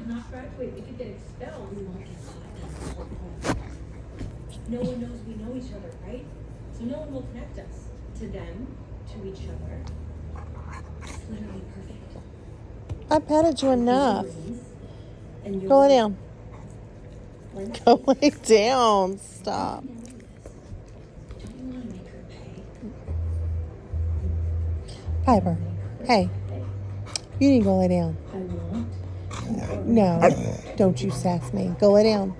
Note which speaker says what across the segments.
Speaker 1: not graduate. We could get expelled. We won't get caught. No one knows we know each other, right? So no one will connect us to them, to each other. It's literally perfect.
Speaker 2: I patted you enough.
Speaker 1: And
Speaker 2: Go lay down. Go lay down. Stop.
Speaker 1: Don't you want to make her pay?
Speaker 2: Piper. Hey. You need to go lay down.
Speaker 1: I won't.
Speaker 2: No. Don't you sass me. Go lay down.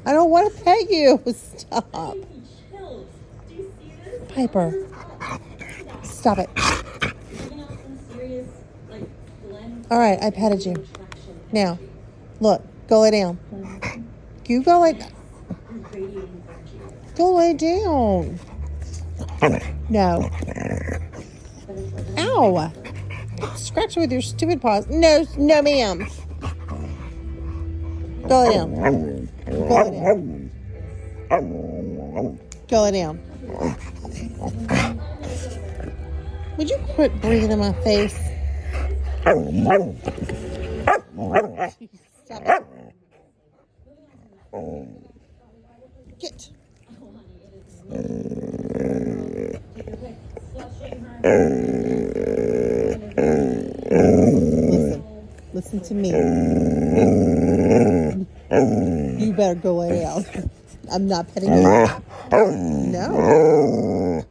Speaker 2: I don't want to pet you. Stop.
Speaker 1: Chills. Do you see this?
Speaker 2: Piper. Stop it.
Speaker 1: Giving out some serious, like, blend.
Speaker 2: All right, I patted you. Now, look. Go lay down. You go lay down.
Speaker 1: Radiating energy.
Speaker 2: Go lay down. No. Ow. Scratch with your stupid paws. No, no, ma'am. Go lay down. Go lay down. Go lay down. Would you quit breathing in my face? Stop it. Get. Listen to me. You better go lay down. I'm not petting you. No.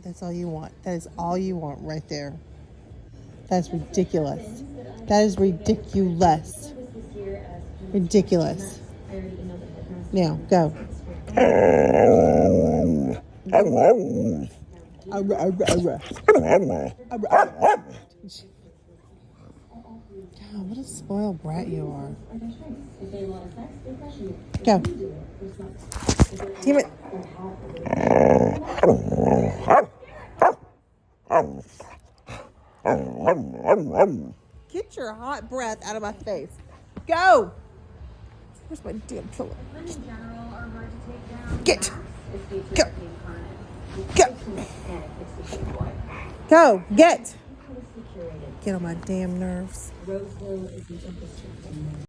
Speaker 2: That's all you want. That is all you want right there. That's ridiculous. That is ridiculous. Ridiculous. Now, go. God, what a spoiled brat you are. Go. Damn it. Get your hot breath out of my face. Go. Where's my damn pillow? Get. Go. Go. Go. Get. Get on my damn nerves.